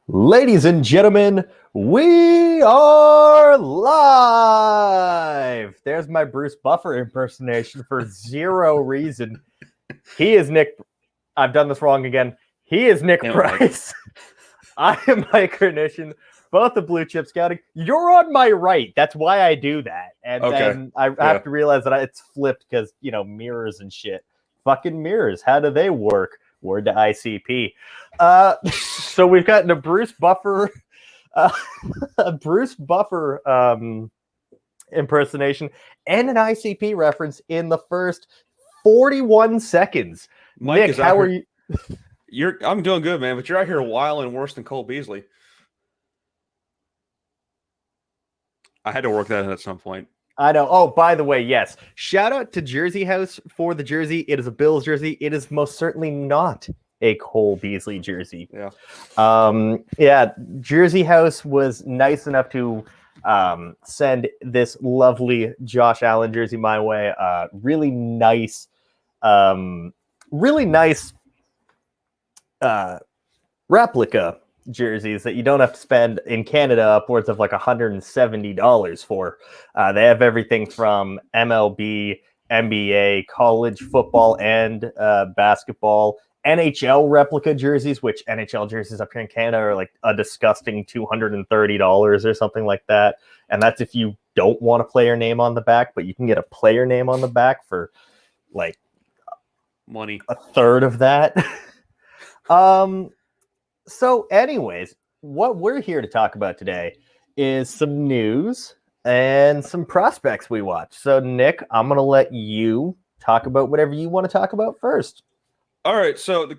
Ladies and gentlemen, we are live. There's my Bruce Buffer impersonation for zero reason. He is Nick. I've done this wrong again. He is Nick Price. I am Mike Hrynyshyn, both the Blue Chip Scouting. You're on my right. That's why I do that. And then I have to realize that it's flipped because, mirrors and shit. Fucking mirrors. How do they work? Word to ICP. So we've gotten a Bruce Buffer impersonation and an ICP reference in the first 41 seconds. Mike, Nick, how are you? I'm doing good, man, but you're out here wilding worse than Cole Beasley. I had to work that in at some point. I know. Oh, by the way, yes. Shout out to Jersey House for the jersey. It is a Bills jersey. It is most certainly not a Cole Beasley jersey. Yeah. Jersey House was nice enough to send this lovely Josh Allen jersey my way. Really nice replica jerseys that you don't have to spend in Canada upwards of like $170 for. They have everything from MLB, NBA, college football, and basketball. NHL replica jerseys, which NHL jerseys up here in Canada are like a disgusting $230 or something like that. And that's if you don't want a player name on the back, but you can get a player name on the back for like money, a third of that. So anyways, what we're here to talk about today is some news and some prospects we watch. So Nick, I'm going to let you talk about whatever you want to talk about first. All right. So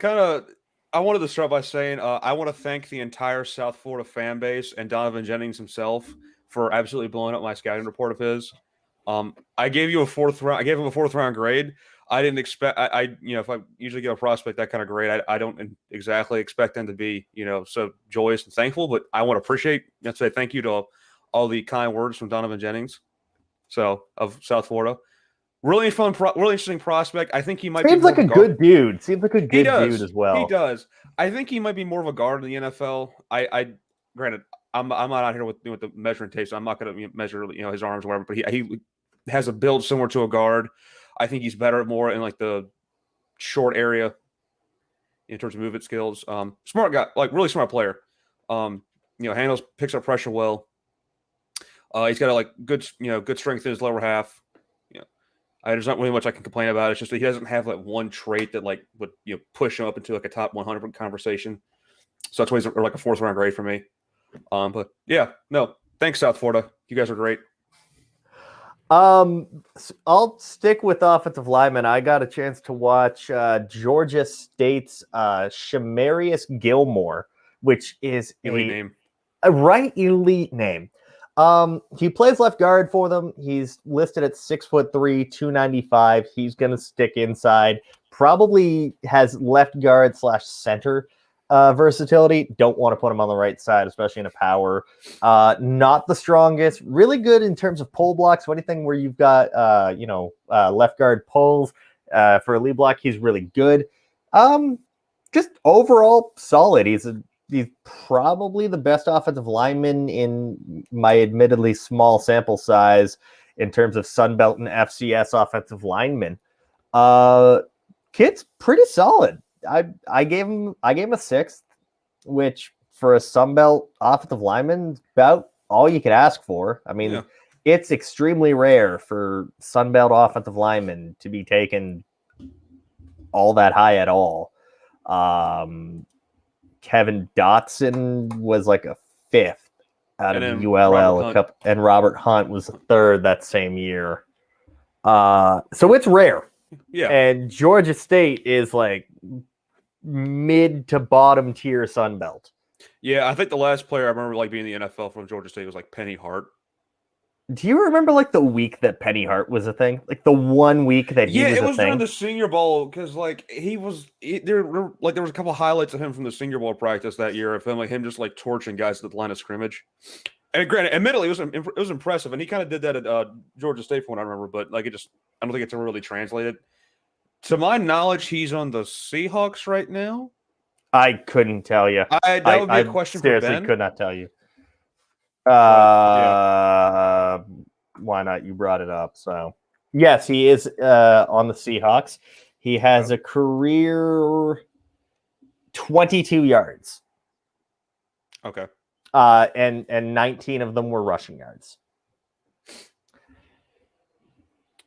I wanted to start by saying I want to thank the entire South Florida fan base and Donovan Jennings himself for absolutely blowing up my scouting report of his. I gave him a fourth round grade. I didn't expect. If I usually give a prospect that kind of grade, I don't exactly expect them to be, so joyous and thankful. But I want to say thank you to all the kind words from Donovan Jennings, of South Florida. Really fun, really interesting prospect. I think he might seems like a good dude. Seems like a good dude as well. He does. I think he might be more of a guard in the NFL. Granted, I'm not out here with the measuring tape, so I'm not going to measure his arms or whatever. But he has a build similar to a guard. I think he's better more in like the short area in terms of movement skills. Smart guy, like really smart player. Picks up pressure well. He's got good strength in his lower half. There's not really much I can complain about. It's just that he doesn't have like one trait that would push him up into like a top 100 conversation. So that's why he's like a fourth round grade for me. But yeah, no, thanks South Florida. You guys are great. I'll stick with offensive linemen. I got a chance to watch Georgia State's Shamarius Gilmore, which is elite name. He plays left guard for them. He's listed at 6'3", 295. He's gonna stick inside. Probably has left guard / center versatility. Don't want to put him on the right side, especially in a power. Not the strongest. Really good in terms of pull blocks. So anything where you've got left guard pulls for a lead block, he's really good. Just overall solid. He's probably the best offensive lineman in my admittedly small sample size in terms of Sunbelt and FCS offensive linemen. Kid's pretty solid. I gave him a 6th, which for a Sunbelt offensive lineman is about all you could ask for. I mean, It's extremely rare for Sunbelt offensive linemen to be taken all that high at all. Kevin Dotson was like a 5th out of ULL, and Robert Hunt was a 3rd that same year. So it's rare. Yeah. And Georgia State is like mid to bottom tier Sunbelt. Yeah, I think the last player I remember being in the NFL from Georgia State was Penny Hart. Do you remember the week that Penny Hart was a thing? Like the 1 week that he was a thing? Yeah, it was during the Senior Bowl because there was a couple highlights of him from the Senior Bowl practice that year of him just torching guys at the line of scrimmage. And granted, admittedly, it was impressive, and he kind of did that at Georgia State from what I remember. But I don't think it's ever really translated. To my knowledge, he's on the Seahawks right now. I couldn't tell you. That would be a question for seriously Ben. could not tell you. Yeah. Why not? You brought it up. So, yes, he is on the Seahawks. He has a career 22 yards. Okay. And 19 of them were rushing yards.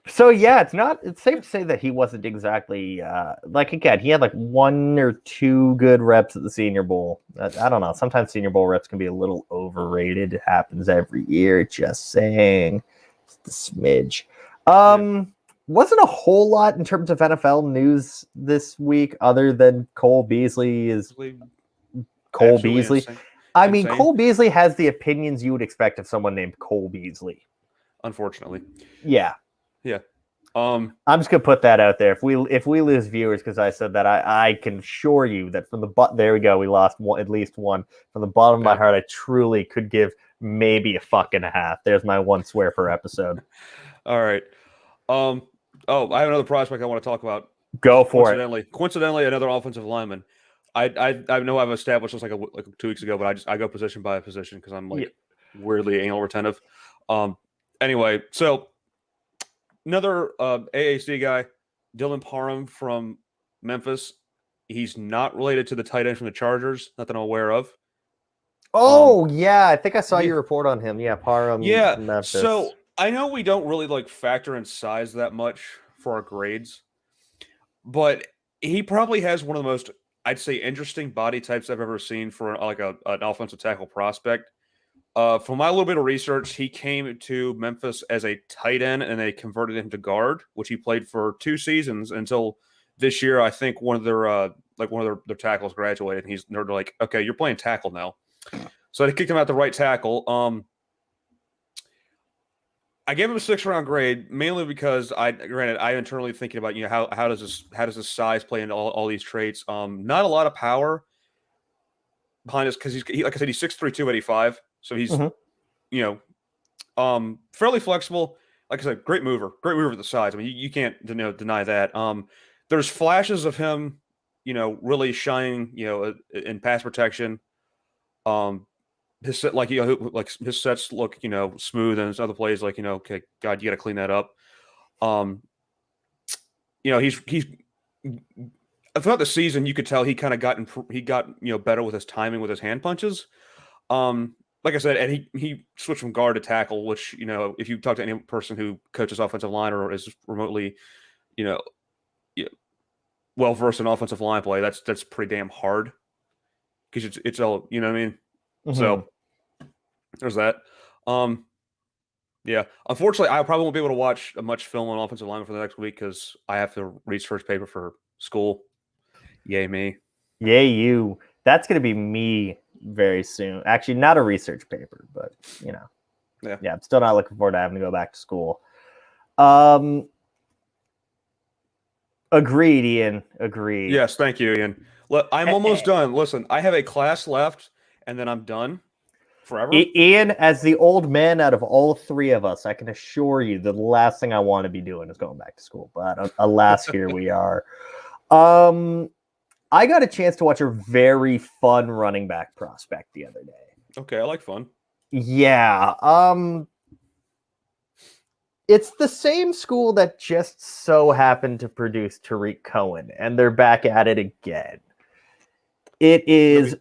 So yeah, it's safe to say that he wasn't exactly again, he had like 1 or 2 good reps at the Senior Bowl. I don't know. Sometimes Senior Bowl reps can be a little overrated. It happens every year. Just saying. Just a smidge. Wasn't a whole lot in terms of NFL news this week other than Cole Beasley is Cole Beasley. I mean, Cole Beasley has the opinions you would expect of someone named Cole Beasley. Unfortunately. Yeah. Yeah. I'm just gonna put that out there. If we lose viewers because I said that, I can assure you that from the there we go. We lost at least one. From the bottom of my heart, I truly could give maybe a fuck and a half. There's my one swear per episode. All right. I have another prospect I want to talk about. Go for it. Coincidentally, another offensive lineman. I know I've established this like 2 weeks ago, but I go position by position because I'm weirdly anal retentive. Anyway, so another AAC guy, Dylan Parham from Memphis. He's not related to the tight end from the Chargers, not that I'm aware of. Oh, I think I saw your report on him. Yeah, Parham. Yeah, Memphis. So I know we don't really factor in size that much for our grades, but he probably has one of the most, I'd say, interesting body types I've ever seen for an offensive tackle prospect. From my little bit of research, he came to Memphis as a tight end, and they converted him to guard, which he played for 2 seasons until this year. I think one of their tackles graduated, and they're like, okay, you're playing tackle now. So they kicked him out to right tackle. I gave him a 6th-round grade mainly because I internally thinking about how does this size play into all these traits. Not a lot of power behind us because he's like I said, he's 6'3", 285. So he's, fairly flexible. Like I said, great mover at the size. I mean, you can't deny that. There's flashes of him, really shining, in pass protection. His his sets look, smooth, and his other plays okay, God, you got to clean that up. He's throughout the season, you could tell he kind of got better with his timing with his hand punches. Like I said, and he switched from guard to tackle, which, if you talk to any person who coaches offensive line or is remotely, well versed in offensive line play, that's pretty damn hard because it's all, you know what I mean? Mm-hmm. So there's that. Yeah. Unfortunately, I probably won't be able to watch much film on offensive line for the next week because I have to research paper for school. Yay me. Yay you. That's going to be me very soon. Actually, not a research paper, but Yeah, I'm still not looking forward to having to go back to school. Agreed, Ian. Agreed. Yes, thank you, Ian. Look, I'm almost done. Listen, I have a class left, and then I'm done forever. Ian, as the old man out of all 3 of us, I can assure you the last thing I want to be doing is going back to school. But alas, here we are. I got a chance to watch a very fun running back prospect the other day. Okay, I like fun. Yeah. It's the same school that just so happened to produce Tariq Cohen, and they're back at it again. It is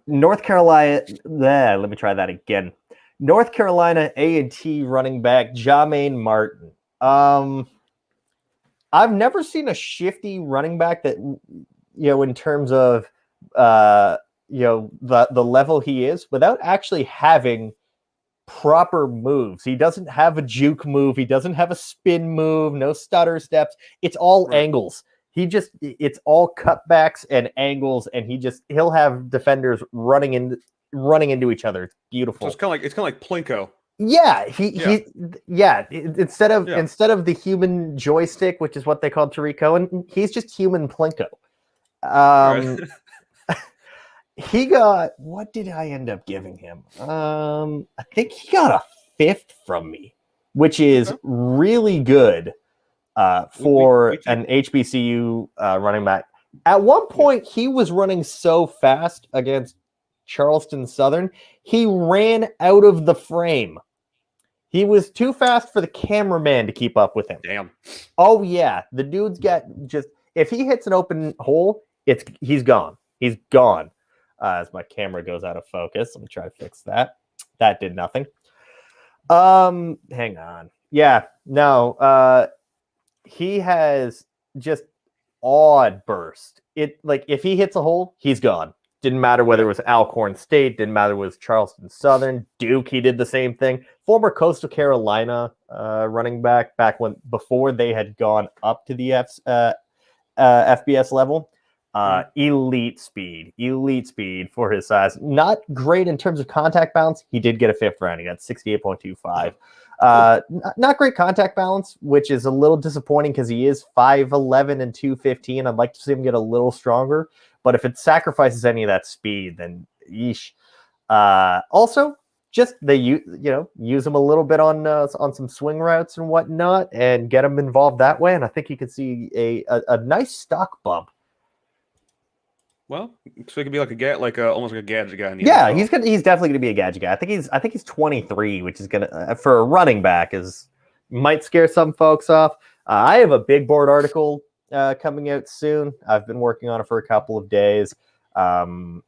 North Carolina. Let me try that again. North Carolina A&T running back Jermaine Martin. I've never seen a shifty running back that, in terms of, the level he is without actually having proper moves. He doesn't have a juke move. He doesn't have a spin move, no stutter steps. It's all angles. It's all cutbacks and angles, and he'll have defenders running into each other. It's beautiful. So it's kind of like Plinko. Yeah, instead of the human joystick, which is what they called Tariq Cohen, he's just human Plinko. Right. He got, what did I end up giving him? I think he got a 5th from me, which is really good for an HBCU running back. At one point, he was running so fast against Charleston Southern, he ran out of the frame. He was too fast for the cameraman to keep up with him. Damn. Oh yeah, the dude's got just if he hits an open hole, he's gone. He's gone. As my camera goes out of focus, let me try to fix that. That did nothing. Hang on. Yeah, no. He has just odd burst. It like if he hits a hole, he's gone. Didn't matter whether it was Alcorn State, didn't matter whether it was Charleston Southern, Duke, he did the same thing. Former Coastal Carolina running back when before they had gone up to the FBS level. Elite speed for his size. Not great in terms of contact balance. He did get a 5th round. He got 68.25. Not great contact balance, which is a little disappointing because he is 5'11 and 215. I'd like to see him get a little stronger, but if it sacrifices any of that speed, then yeesh. Also, just they use him a little bit on some swing routes and whatnot, and get him involved that way. And I think you could see a nice stock bump. Well, so he could be almost like a gadget guy. Yeah, he's definitely gonna be a gadget guy. I think he's 23, which is gonna for a running back might scare some folks off. I have a big board article coming out soon. I've been working on it for a couple of days, and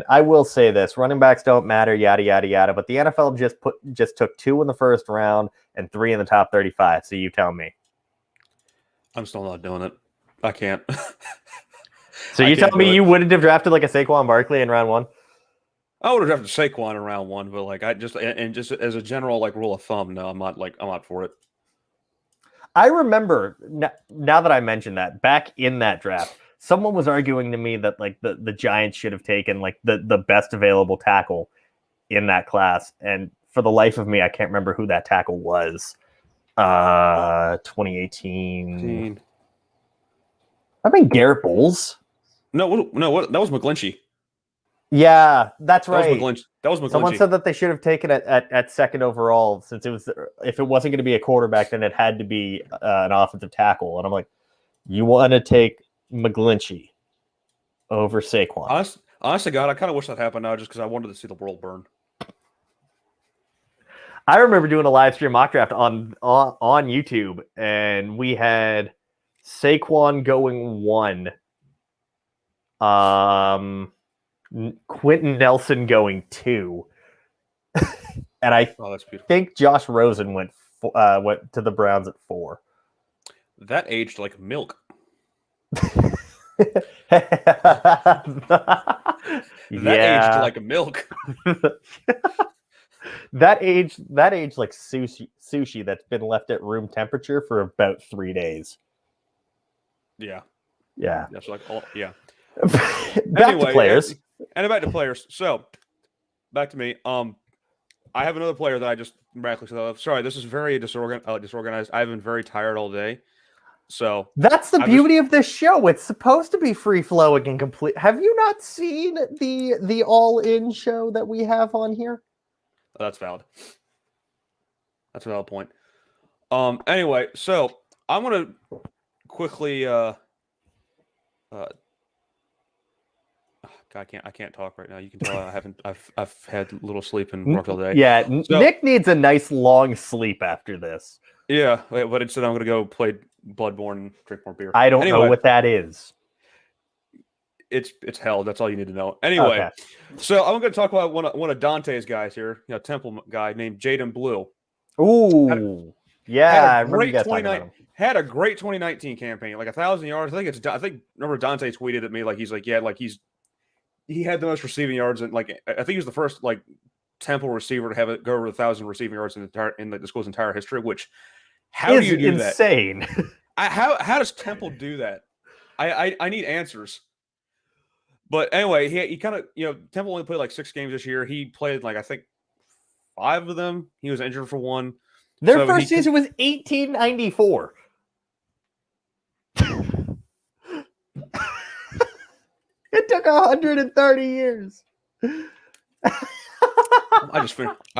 I will say this: running backs don't matter, yada yada yada. But the NFL just took 2 in the first round and 3 in the top 35. So you tell me. I'm still not doing it. I can't. So you tell me you wouldn't have drafted like a Saquon Barkley in round 1? I would have drafted Saquon in round 1, but just as a general rule of thumb, no, I'm not for it. I remember now that I mentioned that back in that draft, someone was arguing to me that the Giants should have taken the best available tackle in that class, and for the life of me, I can't remember who that tackle was. 2018. I mean Garrett Bowles. No, that was McGlinchey. Yeah, that's right. That was McGlinchey. Someone said that they should have taken it at 2nd overall, since if it wasn't going to be a quarterback, then it had to be an offensive tackle. And I'm like, you want to take McGlinchey over Saquon? Honest to God, I kind of wish that happened now, just because I wanted to see the world burn. I remember doing a live stream mock draft on YouTube, and we had Saquon going 1. Quentin Nelson going 2, and I think Josh Rosen went to the Browns at 4. That aged like milk. Aged like milk. That aged like sushi that's been left at room temperature for about 3 days. Yeah. That's Back to players. And back to players. So, back to me. I have another player that I just miraculously thought of. Sorry, this is very disorganized. I've been very tired all day. So that's the beauty of this show. It's supposed to be free flowing and complete. Have you not seen the all-in show that we have on here? Oh, that's valid. That's a valid point. Anyway, so I'm gonna quickly I can't talk right now. You can tell I've had little sleep and worked all day. Yeah, so, Nick needs a nice long sleep after this. Yeah, but instead I'm gonna go play Bloodborne and drink more beer. I don't know what that is. It's hell. That's all you need to know. Anyway, So I'm gonna talk about one of Dante's guys here, Temple guy named Jaden Blue. Ooh, I remember you guys talking about him. Had a great 2019 campaign, like 1,000 yards. I think remember Dante tweeted at me he had the most receiving yards, and I think he was the first Temple receiver to have it go over 1,000 receiving yards in the school's entire history. Which how do you do insane. that? How does Temple do that? I need answers. But anyway, he kind of Temple only played 6 games this year. He played I think 5 of them. He was injured for 1. Their first season was 1894. It took 130 years. I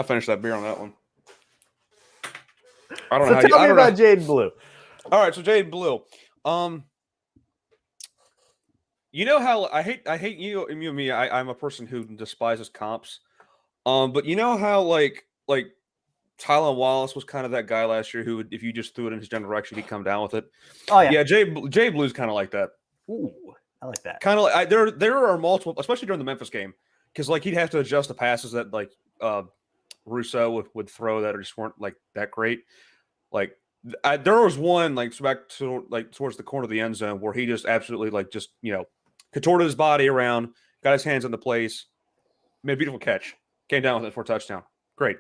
finished that beer on that one. Tell me about Jaden Blue. All right, so Jaden Blue. You know how I hate you and me. I'm a person who despises comps. But you know how like Tylan Wallace was kind of that guy last year who would, if you just threw it in his general direction, he'd come down with it. Oh yeah. Yeah, Jay Blue's kind of like that. Ooh, I like that. Kind of like there are multiple, especially during the Memphis game, because like he'd have to adjust the passes that like Russo would throw that just weren't like that great. Like there was one like back to like towards the corner of the end zone where he just absolutely like just contorted his body around, got his hands in the place, made a beautiful catch, came down with it for a touchdown. Great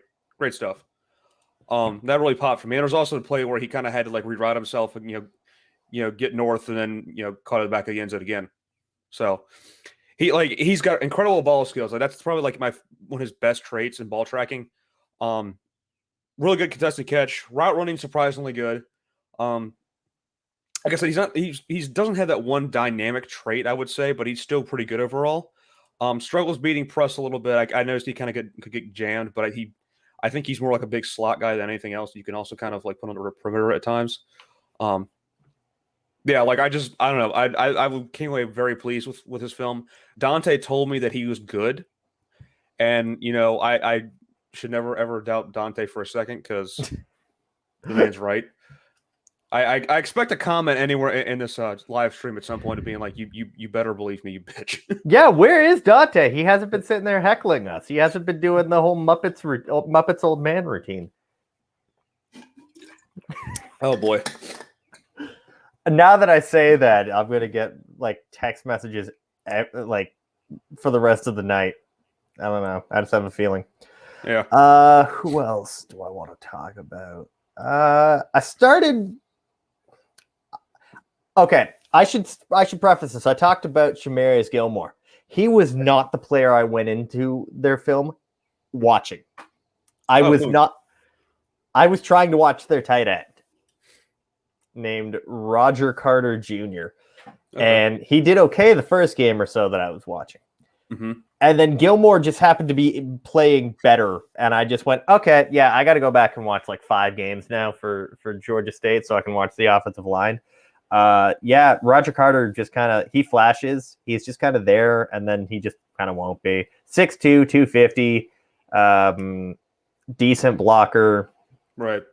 stuff. That really popped for me. And there was also a play where he kind of had to like rewrite himself and get north and then caught it back at the end zone again. So he's got incredible ball skills. Like that's probably like one of his best traits in ball tracking. Really good contested catch, route running surprisingly good. Like I said, he doesn't have that one dynamic trait, I would say, but he's still pretty good overall. Struggles beating press a little bit. I noticed he kind of could get jammed, but I think he's more like a big slot guy than anything else. You can also kind of like put on the perimeter at times. Yeah, like I don't know. I came away very pleased with his film. Dante told me that he was good, and I should never ever doubt Dante for a second because the man's right. I expect a comment anywhere in this live stream at some point of being like, you better believe me, you bitch. Yeah, where is Dante? He hasn't been sitting there heckling us. He hasn't been doing the whole Muppets old man routine. Oh boy. Now that I say that, I'm gonna get like text messages like for the rest of the night. I don't know. I just have a feeling. Yeah. Who else do I want to talk about? I started. Okay, I should preface this. I talked about Shamarius Gilmore. He was not the player I went into their film watching. I was trying to watch their tight end named Roger Carter Jr. Okay. And he did okay the first game or so that I was watching. Mm-hmm. And then Gilmore just happened to be playing better. And I just went, okay, yeah, I got to go back and watch like 5 games now for Georgia State so I can watch the offensive line. Yeah, Roger Carter just kind of, he flashes. He's just kind of there, and then he just kind of won't be. 6'2", 250, decent blocker. Right.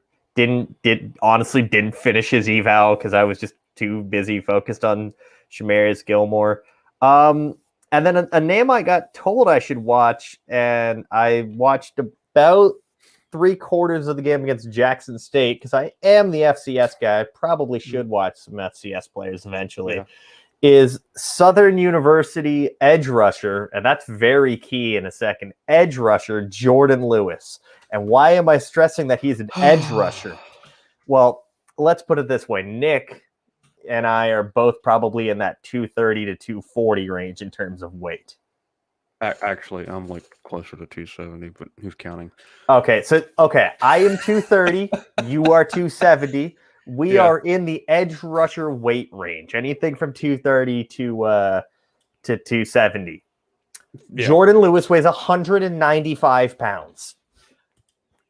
Honestly didn't finish his eval because I was just too busy focused on Shamarius Gilmore. And then a name I got told I should watch, and I watched about 3/4 of the game against Jackson State because I am the FCS guy. I probably should watch some FCS players eventually. Yeah. Is Southern University edge rusher, and that's very key in a second, edge rusher Jordan Lewis. And why am I stressing that he's an edge rusher? Well, let's put it this way. Nick and I are both probably in that 230 to 240 range in terms of weight. Actually, I'm like closer to 270, but who's counting? Okay, I am 230. You are 270. We are in the edge rusher weight range. Anything from 230 to 270. Yeah. Jordan Lewis weighs 195 pounds.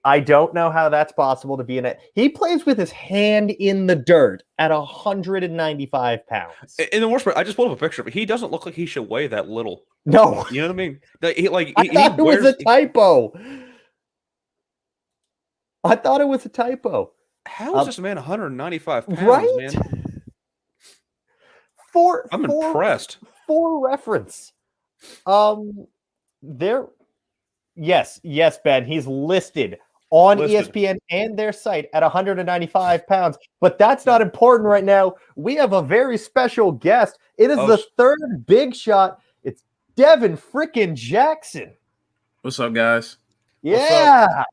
I don't know how that's possible to be in it. He plays with his hand in the dirt at 195 pounds. In the worst part, I just pulled up a picture, but he doesn't look like he should weigh that little. No. You know what I mean? I thought it was a typo. I thought it was a typo. How is this man 195 pounds, right? Man? I'm impressed. For reference. Yes, Ben, he's listed on ESPN and their site at 195 pounds, but that's not important right now. We have a very special guest. It is the third big shot. It's Devin frickin' Jackson. What's up, guys? Yeah.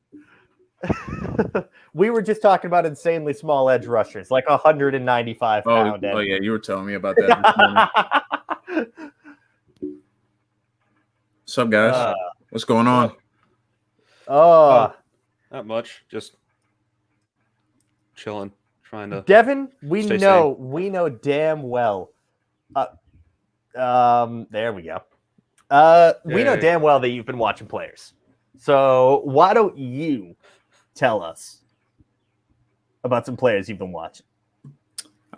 We were just talking about insanely small edge rushers, like 195 pound. Oh yeah, you were telling me about that this morning. What's up, guys? What's going on? Not much. Just chilling, trying to. Devin, we know damn well. There we go. We know damn well that you've been watching players. So why don't you tell us about some players you've been watching?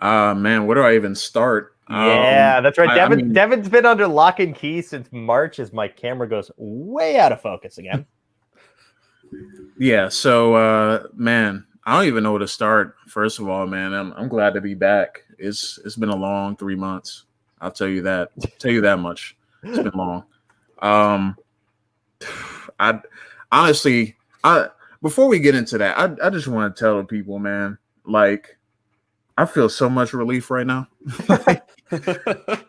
Man, where do I even start? Yeah, that's right. I mean, Devin's been under lock and key since March as my camera goes way out of focus again. yeah. So, man, I don't even know where to start. First of all, man, I'm glad to be back. It's been a long 3 months. I'll tell you that. Tell you that much. It's been long. I honestly, before we get into that, I just want to tell the people, man, like I feel so much relief right now.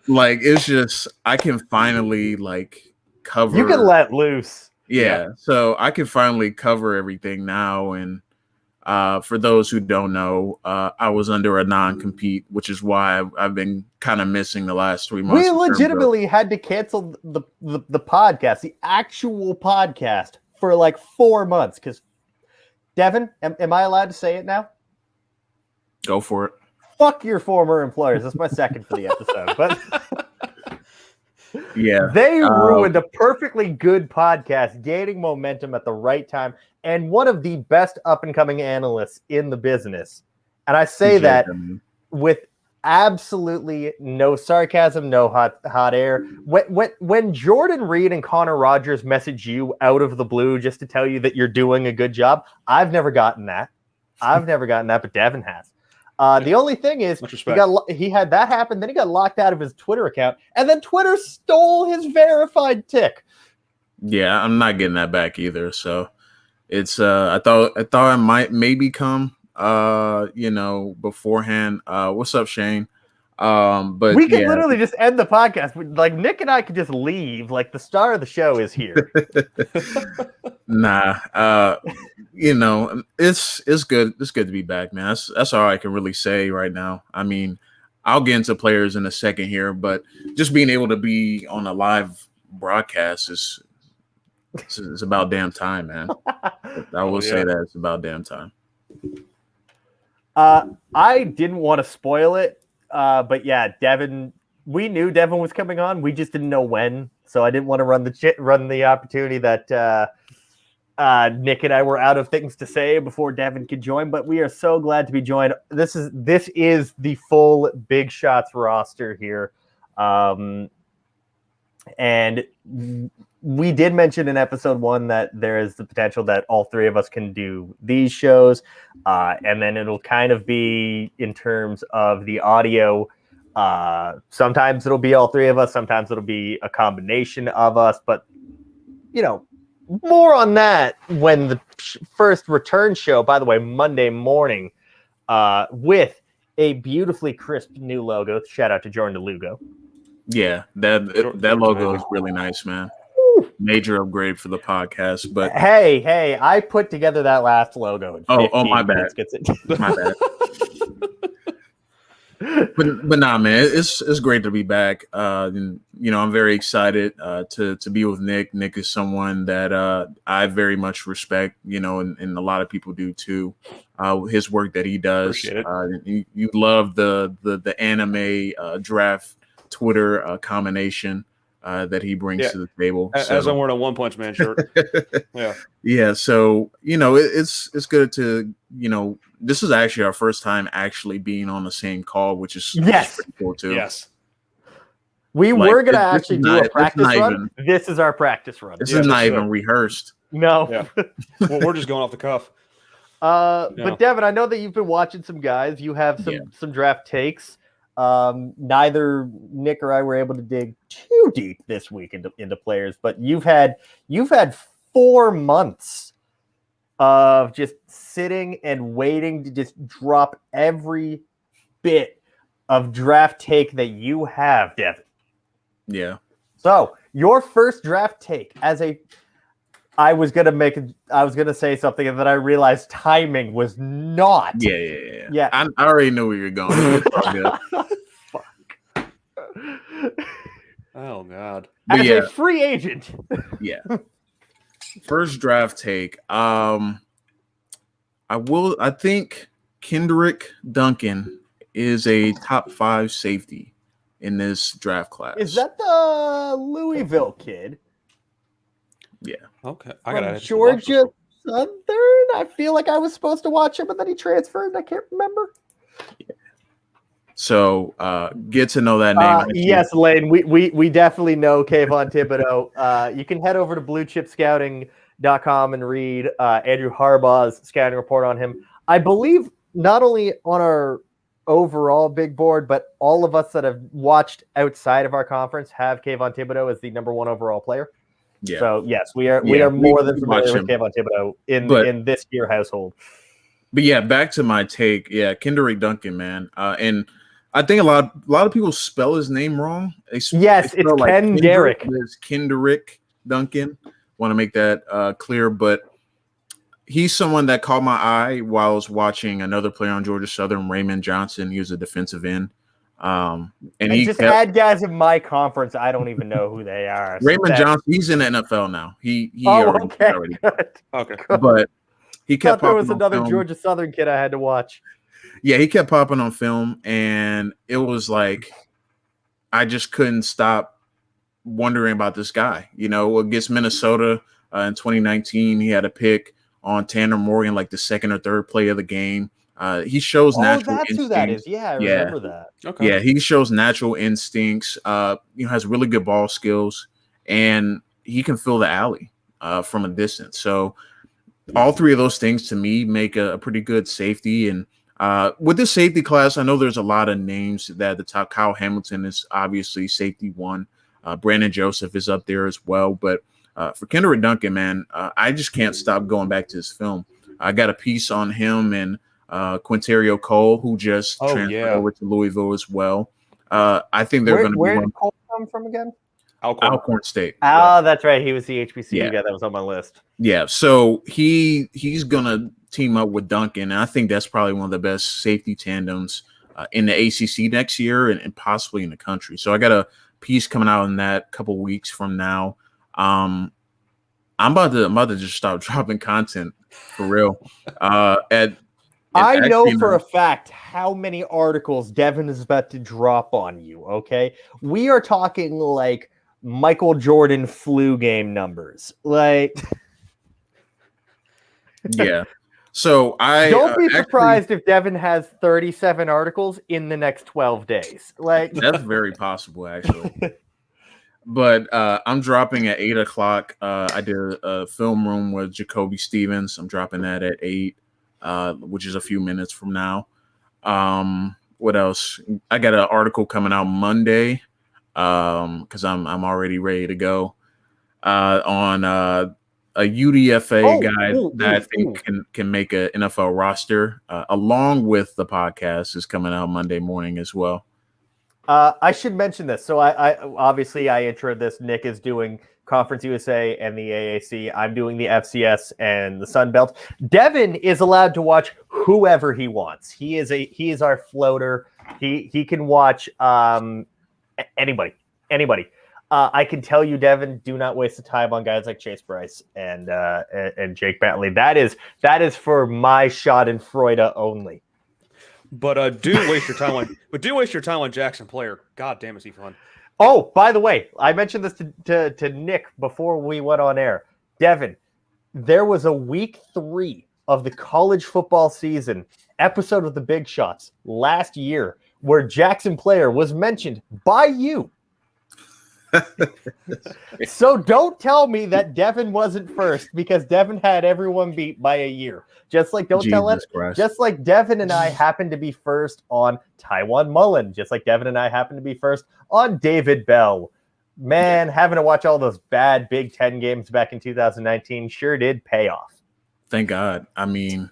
Like it's just I can finally like cover. You can let loose. Yeah, so I can finally cover everything now. And for those who don't know, I was under a non-compete, which is why I've been kind of missing the last 3 months. We legitimately had to cancel the podcast, the actual podcast, for like 4 months. Because Devin, am I allowed to say it now? Go for it. Fuck your former employers. That's my second for the episode. But yeah, they ruined a perfectly good podcast, gaining momentum at the right time, and one of the best up-and-coming analysts in the business. And I say that with absolutely no sarcasm, no hot air. When Jordan Reed and Connor Rogers message you out of the blue just to tell you that you're doing a good job, I've never gotten that. But Devin has. The only thing is he had that happen, then he got locked out of his Twitter account, and then Twitter stole his verified tick. Yeah, I'm not getting that back either. So it's I thought I might maybe come beforehand. What's up, Shane? But we could literally just end the podcast. Like Nick and I could just leave. Like the star of the show is here. Nah, it's good. It's good to be back, man. That's all I can really say right now. I mean, I'll get into players in a second here, but just being able to be on a live broadcast is about damn time, man. I will say that it's about damn time. I didn't want to spoil it, but yeah, Devin. We knew Devin was coming on. We just didn't know when, so I didn't want to run the opportunity that Nick and I were out of things to say before Devin could join. But we are so glad to be joined. This is the full Big Shots roster here, and we did mention in episode 1 that there is the potential that all three of us can do these shows, and then it'll kind of be in terms of the audio. Sometimes it'll be all three of us. Sometimes it'll be a combination of us. But, more on that when the first return show, by the way, Monday morning, with a beautifully crisp new logo. Shout out to Jordan DeLugo. Yeah, that logo is really nice, man. Major upgrade for the podcast, but hey, I put together that last logo. In my bad. My bad. But nah, man, it's great to be back. And, I'm very excited to be with Nick. Nick is someone that I very much respect, and a lot of people do too. His work that he does. You love the anime draft Twitter combination that he brings to the table. As I'm wearing a One Punch Man shirt. Yeah. So, it's good to, this is actually our first time actually being on the same call, which is pretty cool too. Yes. We were going to actually do a practice run. This is our practice run. This is not even rehearsed. No. Yeah. Well, we're just going off the cuff. But Devin, I know that you've been watching some guys. You have some draft takes. Neither Nick or I were able to dig too deep this week into players, but you've had 4 months of just sitting and waiting to just drop every bit of draft take that you have, Devin. Yeah. So your first draft take I was gonna say something and then I realized timing was not. Yeah. I already know where you're going. Fuck. Oh God. As a free agent. Yeah. First draft take. I think Kendrick Duncan is a top 5 safety in this draft class. Is that the Louisville kid? Yeah. Okay. I got Georgia Southern. I feel like I was supposed to watch him, but then he transferred. I can't remember. Yeah. So get to know that name. Yes, Lane, we definitely know Kayvon Thibodeau. You can head over to bluechipscouting.com and read Andrew Harbaugh's scouting report on him. I believe not only on our overall big board, but all of us that have watched outside of our conference have Kayvon Thibodeau as the number 1 overall player. Yeah. So yes, we are more than familiar with Kayvon Thibodeau in this year household. But yeah, back to my take. Yeah, Kendrick Duncan, man, and I think a lot of people spell his name wrong. It's Ken Derrick. It's Kendrick Duncan. Want to make that clear, but he's someone that caught my eye while I was watching another player on Georgia Southern, Raymond Johnson. He was a defensive end. And he just had guys in my conference. I don't even know who they are. Raymond Johnson, he's in the NFL now. He already. Okay. But he kept there was another Georgia Southern kid I had to watch. Yeah, he kept popping on film, and it was like I just couldn't stop wondering about this guy. You know, against Minnesota in 2019, he had a pick on Tanner Morgan, like the second or third play of the game. He shows natural that's instincts. Who that is. Yeah, I remember that. Okay. Yeah, he shows natural instincts. Has really good ball skills, and he can fill the alley from a distance. So all three of those things to me make a pretty good safety. And with this safety class, I know there's a lot of names that at the top. Kyle Hamilton is obviously safety 1. Brandon Joseph is up there as well. But for Kendrick Duncan, man, I just can't stop going back to his film. I got a piece on him and Quinterio Cole, who just transferred over to Louisville as well. I think they're going to be. Where did Cole come from again? Alcorn State. Oh, that's right. He was the HBCU guy that was on my list. Yeah, so he's going to team up with Duncan, and I think that's probably one of the best safety tandems in the ACC next year and possibly in the country. So I got a piece coming out in that a couple weeks from now. I'm about to just start dropping content for real. I know for a fact how many articles Devin is about to drop on you, okay? We are talking like Michael Jordan flu game numbers. Like yeah. So I don't be surprised if Devin has 37 articles in the next 12 days. Like that's very possible, actually. But I'm dropping at 8 o'clock. I did a film room with Jacoby Stevens. I'm dropping that at 8, which is a few minutes from now. What else? I got an article coming out Monday because I'm already ready to go on a UDFA guy that I think can make an NFL roster, along with the podcast is coming out Monday morning as well. I should mention this. So I obviously introed this. Nick is doing Conference USA and the AAC. I'm doing the FCS and the Sun Belt. Devin is allowed to watch whoever he wants. He is our floater. He can watch anybody. I can tell you, Devin, do not waste the time on guys like Chase Bryce and Jake Bentley. That is for my Schadenfreude only. But do waste your time on Jackson Player. God damn, is he fun? Oh, by the way, I mentioned this to Nick before we went on air. Devin, there was a week 3 of the college football season episode of The Big Shots last year where Jackson Player was mentioned by you. So don't tell me that Devin wasn't first, because Devin had everyone beat by a year. Just like just like Devin and I happened to be first on Taiwan Mullen, just like Devin and I happened to be first on David Bell. Man, having to watch all those bad Big Ten games back in 2019 sure did pay off. Thank God. I mean,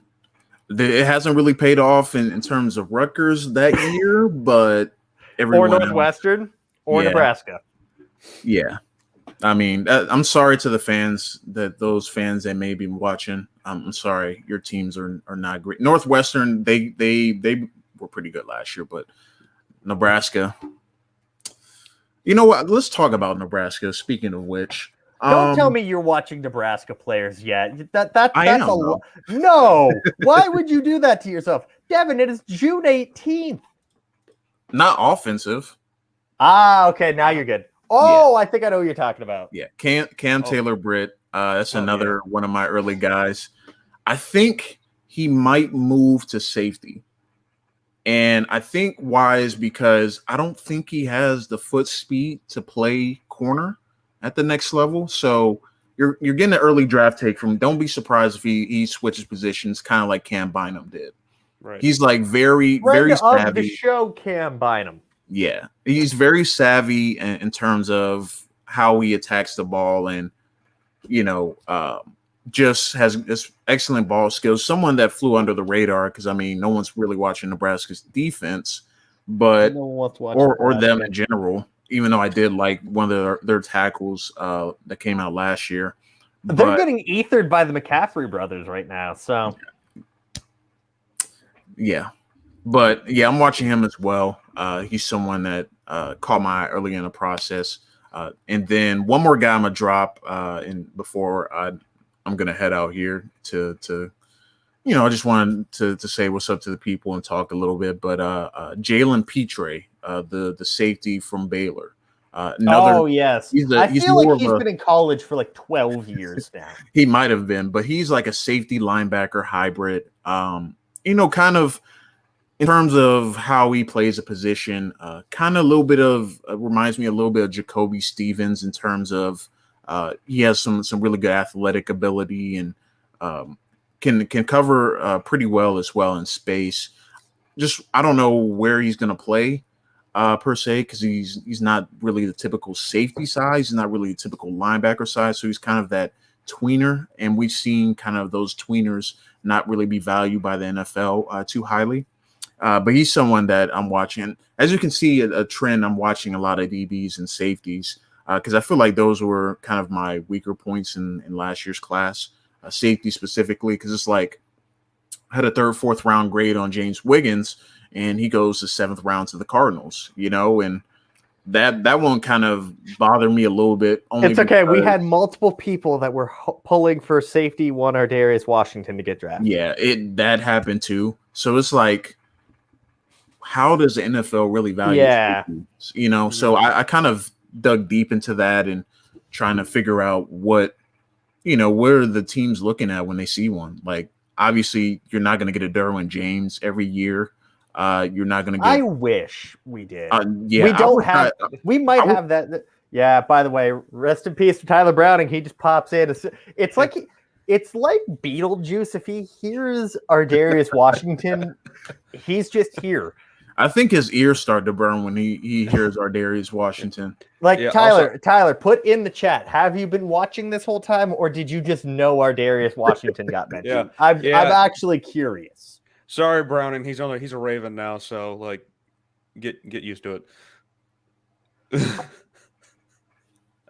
it hasn't really paid off in terms of Rutgers that year, but everyone or Northwestern or Nebraska. Yeah. I mean, I'm sorry to the fans, those fans that may be watching. I'm sorry, your teams are not great. Northwestern, they were pretty good last year, but Nebraska. You know what? Let's talk about Nebraska. Speaking of which, don't tell me you're watching Nebraska players yet. That's am, no. Why would you do that to yourself, Devin? It is June 18th. Not offensive. Okay, now you're good. Oh, yeah. I think I know what you're talking about. Yeah, Cam Taylor-Britt. That's another one of my early guys. I think he might move to safety. And I think why is because I don't think he has the foot speed to play corner at the next level. So you're getting an early draft take from. Don't be surprised if he switches positions, kind of like Cam Bynum did. Right. He's like very Friend of savvy. the show, Cam Bynum. Yeah, he's very savvy in terms of how he attacks the ball, and just has this excellent ball skills. Someone that flew under the radar because I mean, no one's really watching Nebraska's defense, but No one wants to watch or them Nebraska. in general. Even though I did like one of their tackles that came out last year, They're getting ethered by the McCaffrey brothers right now. So yeah, but yeah, I'm watching him as well. He's someone that caught my eye early in the process. And then one more guy I'm gonna drop before I'm gonna head out here to I just wanted to say what's up to the people and talk a little bit. But Jalen Petre, the safety from Baylor. Yes. He's I feel like he's been been in college for like 12 years now. He might have been, but he's like a safety linebacker hybrid. Kind of in terms of how he plays a position, kind of a little bit of reminds me a little bit of Jacoby Stevens in terms of he has some really good athletic ability and can cover pretty well as well in space. Just I don't know where he's going to play per se because he's not really the typical safety size. He's not really the typical linebacker size. So he's kind of that tweener, and we've seen kind of those tweeners not really be valued by the NFL too highly. But he's someone that I'm watching. As you can see, a trend, I'm watching a lot of DBs and safeties because I feel like those were kind of my weaker points in last year's class, safety specifically, because it's like I had a 3rd, 4th round grade on James Wiggins, and he goes to 7th round to the Cardinals, and that one kind of bothered me a little bit. It's okay. We had multiple people that were pulling for safety one Darius Washington to get drafted. Yeah, that happened too. So it's like, how does the NFL really value safety? So I kind of dug deep into that and trying to figure out what are the teams looking at when they see one. Like, obviously, you're not going to get a Derwin James every year. You're not going to get. I wish we did. Yeah, we don't have. We might have that. Yeah. By the way, rest in peace to Tyler Browning. He just pops in. It's like Beetlejuice. If he hears Darius Washington, he's just here. I think his ears start to burn when he hears Darius Washington. Like, yeah, Tyler, put in the chat. Have you been watching this whole time, or did you just know Darius Washington got mentioned? I'm actually curious. Sorry, Browning. He's a Raven now, so like, get used to it.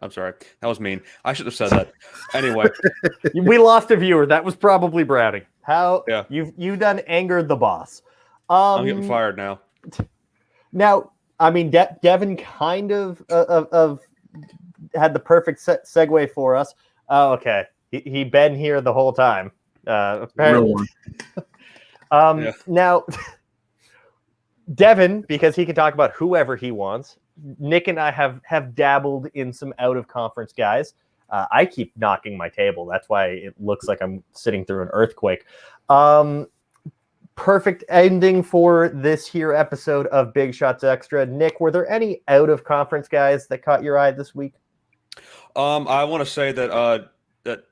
I'm sorry, that was mean. I should have said that. Anyway, we lost a viewer. That was probably Browning. How? Yeah. You've done angered the boss. I'm getting fired now. Now, I mean, Devin kind of had the perfect segue for us. Oh, okay. He been here the whole time. Apparently. Now, Devin, because he can talk about whoever he wants. Nick and I have dabbled in some out-of-conference guys. I keep knocking my table. That's why it looks like I'm sitting through an earthquake. Perfect ending for this here episode of Big Shots Extra. Nick, were there any out-of-conference guys that caught your eye this week? I want to say that that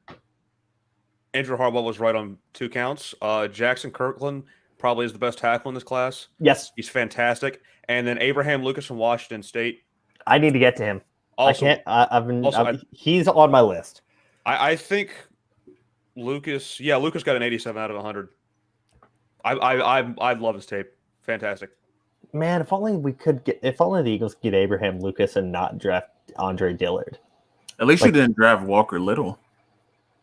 Andrew Harbaugh was right on 2 counts. Jackson Kirkland probably is the best tackle in this class. Yes. He's fantastic. And then Abraham Lucas from Washington State. I need to get to him. Also, he's on my list. I think Lucas got an 87 out of 100. I love his tape. Fantastic. Man, if only the Eagles could get Abraham Lucas and not draft Andre Dillard. At least you didn't draft Walker Little.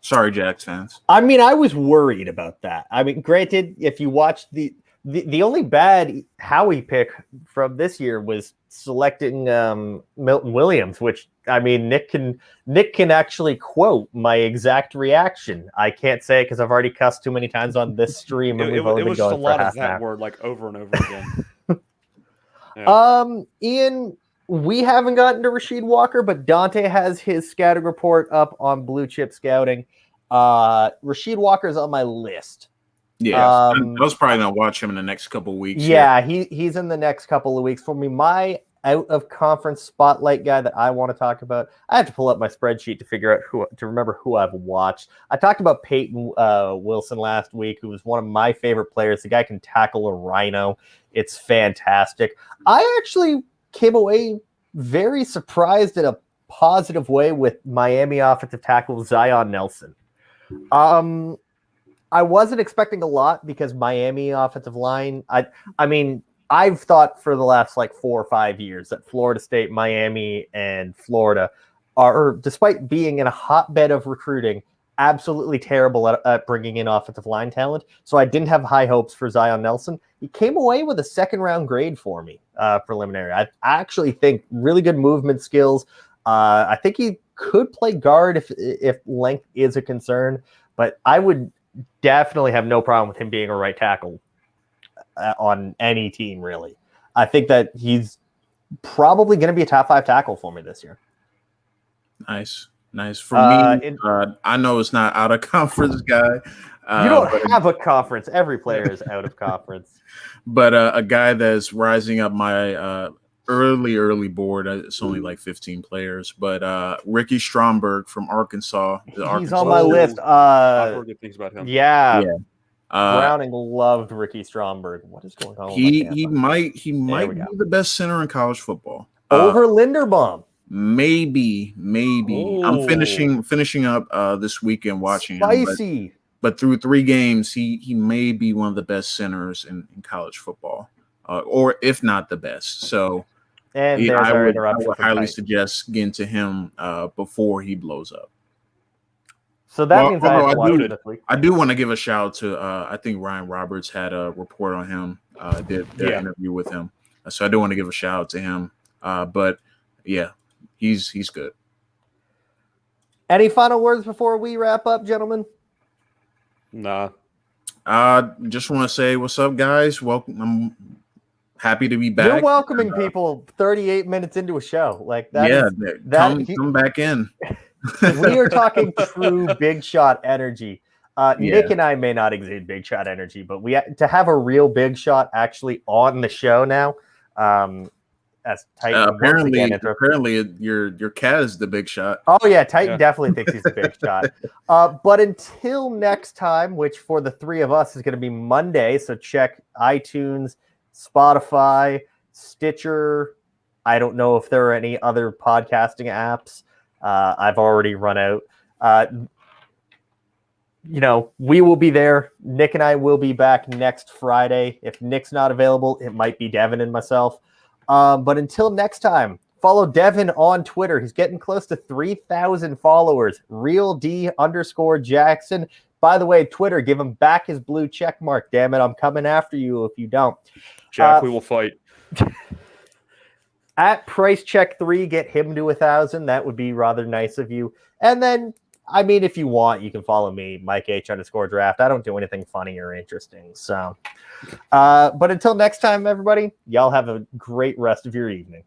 Sorry, Jacks fans. I mean, I was worried about that. I mean, granted, if you watched the only bad Howie pick from this year was selecting Milton Williams, which, I mean, Nick can actually quote my exact reaction. I can't say it because I've already cussed too many times on this stream. And it was just a lot of that word, like, over and over again. Yeah. Ian, we haven't gotten to Rasheed Walker, but Dante has his scouting report up on Blue Chip Scouting. Rasheed Walker is on my list. Yeah, I was probably gonna watch him in the next couple of weeks. Yeah, he's in the next couple of weeks. For me, my out of conference spotlight guy that I want to talk about, I have to pull up my spreadsheet to figure out remember who I've watched. I talked about Peyton Wilson last week, who was one of my favorite players. The guy can tackle a rhino. It's fantastic. I actually came away very surprised in a positive way with Miami offensive tackle Zion Nelson. I wasn't expecting a lot because Miami offensive line, I mean, I've thought for the last 4 or 5 years that Florida State, Miami, and Florida are, despite being in a hotbed of recruiting, absolutely terrible at bringing in offensive line talent. So I didn't have high hopes for Zion Nelson. He came away with a second-round grade for me, preliminary. I actually think really good movement skills. I think he could play guard if length is a concern, but I would definitely have no problem with him being a right tackle on any team, really. I think that he's probably going to be a top 5 tackle for me this year. Nice. For me, I know it's not out of conference guy. You don't have a conference. Every player is out of conference. But a guy that's rising up my early board. It's only 15 players, but Ricky Stromberg from Arkansas. He's on my list. I've heard good things about him. Yeah. Browning loved Ricky Stromberg. What is going on? He might be the best center in college football over Linderbaum. Maybe. Ooh. I'm finishing up this weekend watching him. But through 3 games, he may be one of the best centers in college football, or if not the best. So. And I would highly suggest getting to him before he blows up. So that means I have to watch it this week. I do want to give a shout out to I think Ryan Roberts had a report on him, did an interview with him. So I do want to give a shout out to him. But yeah, he's good. Any final words before we wrap up, gentlemen? Nah. Just want to say what's up, guys. Welcome. I'm happy to be back. You're welcoming people 38 minutes into a show like that. Yeah, come back in. We are talking true big shot energy. Nick and I may not exude big shot energy, but to have a real big shot actually on the show now. As Titan apparently your cat is the big shot. Oh yeah, Titan definitely thinks he's a big shot. But until next time, which for the 3 of us is going to be Monday, so check iTunes, Spotify, Stitcher. I don't know if there are any other podcasting apps. I've already run out. We will be there. Nick and I will be back next Friday. If Nick's not available, it might be Devin and myself. But until next time, follow Devin on Twitter. He's getting close to 3,000 followers. _Jackson. By the way, Twitter, give him back his blue check mark. Damn it, I'm coming after you if you don't. Jack, we will fight. At PriceCheck3, get him to 1,000. That would be rather nice of you. And then, if you want, you can follow me, Mike H_draft. I don't do anything funny or interesting. So, but until next time, everybody, y'all have a great rest of your evening.